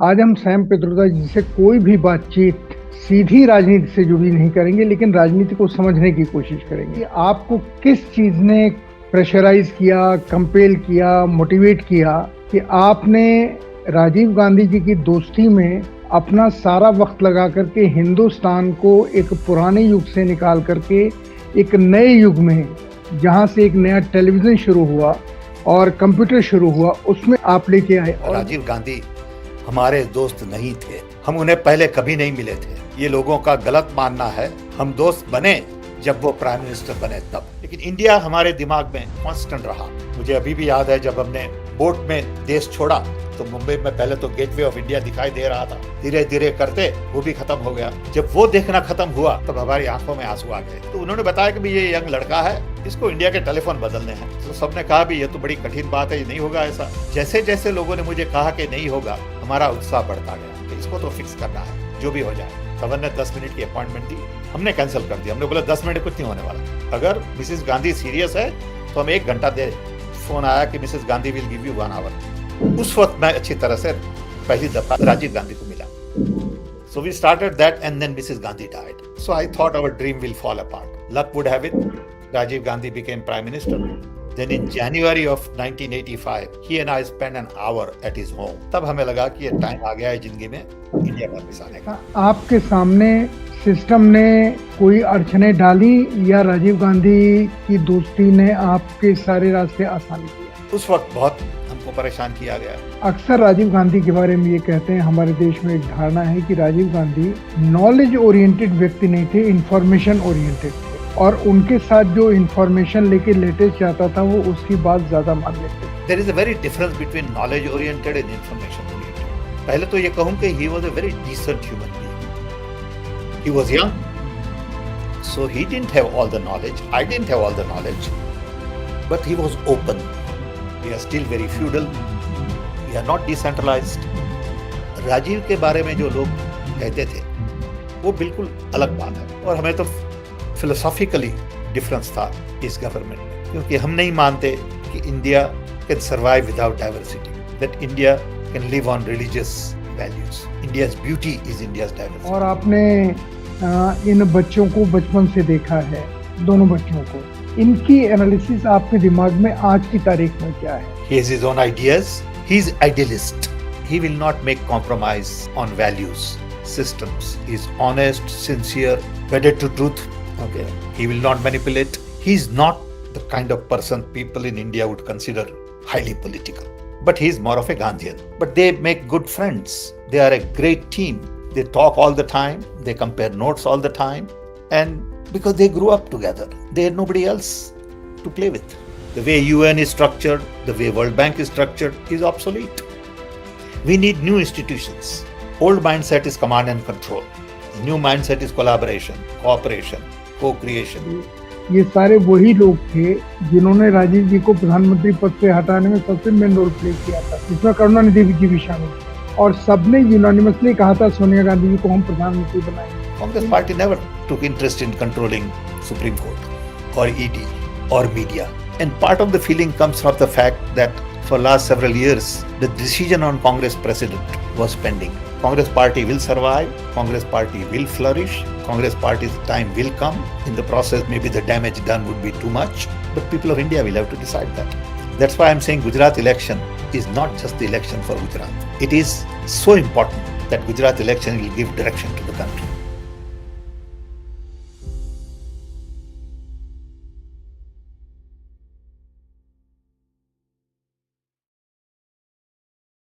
आज हम सैम पित्रोदा जी से कोई भी बातचीत सीधी राजनीति से जुड़ी नहीं करेंगे, लेकिन राजनीति को समझने की कोशिश करेंगे। आपको किस चीज ने प्रेशराइज किया, कंपेल किया, मोटिवेट किया कि आपने राजीव गांधी जी की दोस्ती में अपना सारा वक्त लगा करके हिंदुस्तान को एक पुराने युग से निकाल करके एक नए युग में, जहां से एक नया टेलीविजन शुरू हुआ और कंप्यूटर शुरू हुआ, उसमें आप लेके आए। और राजीव गांधी हमारे दोस्त नहीं थे, हम उन्हें पहले कभी नहीं मिले थे। ये लोगों का गलत मानना है। हम दोस्त बने जब वो प्राइम मिनिस्टर बने तब, लेकिन इंडिया हमारे दिमाग में कांस्टेंट रहा। मुझे अभी भी याद है जब हमने बोट में देश छोड़ा तो मुंबई में पहले तो गेटवे ऑफ इंडिया दिखाई दे रहा था, धीरे धीरे करते वो भी खत्म हो गया। जब वो देखना खत्म हुआ तब हमारी आंखों में आंसू आ गए। तो उन्होंने बताया कि ये यंग लड़का है, इसको इंडिया के टेलीफोन बदलने हैं। तो सबने कहा भी ये तो बड़ी कठिन बात है, ये नहीं होगा ऐसा। जैसे जैसे लोगों ने मुझे कहा कि नहीं होगा, हमारा उत्साह बढ़ता गया कि इसको तो फिक्स करना है, जो भी हो जाए। खबर ने 10 मिनट की अपॉइंटमेंट दी, हमने कैंसिल कर दिया। हमने बोला 10 मिनट कुछ नहीं होने वाला, अगर मिसेस गांधी सीरियस है तो हम 1 घंटा दे। फोन आया कि Mrs Gandhi will give you 1 hour. उस वक्त मैं अच्छी तरह से पहली दफा राजीव गांधी को मिला। So we started that and then Mrs. Gandhi died. So I thought our dream will fall apart. Luck would have it, Rajiv Gandhi became Prime Minister. Then in January of 1985, he and I spent an hour at his home. तब हमें लगा कि ये time आ गया है जिंदगी में India वापस आने का। आपके सामने सिस्टम ने कोई अड़चने डाली या राजीव गांधी की दोस्ती ने आपके सारे रास्ते आसान किए? उस वक्त बहुत हमको परेशान किया गया। अक्सर राजीव गांधी के बारे में ये कहते हैं, हमारे देश में एक धारणा है कि राजीव गांधी नॉलेज ओरिएंटेड व्यक्ति नहीं थे, इंफॉर्मेशन ओरिएंटेड थे, और उनके साथ जो इंफॉर्मेशन लेके लेटेस्ट जाता था वो उसकी बात ज्यादा मान लेते थे। There is a very difference between knowledge oriented and information oriented. पहले तो ये कहूँ कि he was a very decent human being. He was young, so he didn't have all the knowledge. I didn't have all the knowledge, but he was open. We are still very feudal. We are not decentralized. Rajiv के बारे में जो लोग कहते थे वो बिल्कुल अलग बात है, और हमें तो फिलोसॉफिकली डिफरेंस था इस गवर्नमेंट में, क्योंकि हम नहीं मानते कि India can survive without diversity, that India can live on religious values. India's beauty is India's diversity. और आपने इन बच्चों को बचपन से देखा है, दोनों बच्चों को, इनकी एनालिसिस आपके दिमाग में आज की तारीख में क्या है? He has his own ideas. He is idealist. He will not make compromise on values, systems. He is honest, sincere, wedded to truth. Okay. He will not manipulate. He is not the kind of person people in India would consider highly political. But he is more of a Gandhian. But they make good friends. They are a great team. They talk all the time. They compare notes all the time. And because they grew up together, they had nobody else to play with. The way UN is structured, the way World Bank is structured is obsolete. We need new institutions. Old mindset is command and control. New mindset is collaboration, cooperation, co-creation. ये सारे वही लोग थे जिन्होंने राजीव जी को प्रधानमंत्री पद से हटाने में सबसे मेन रोल प्ले किया था, जिसमें करुणानिधि जी भी शामिल थी, और सबने यूनानिमसली कहा था सोनिया गांधी जी को हम प्रधानमंत्री बनाएंगे। Congress party never took interest in controlling Supreme Court or ED or media. And part of the feeling comes from the fact that for last several years, the decision on Congress president was pending. Congress party will survive, Congress party will flourish, Congress party's time will come. In the process, maybe the damage done would be too much, but people of India will have to decide that. That's why I'm saying Gujarat election is not just the election for Gujarat. It is so important that Gujarat election will give direction to the country.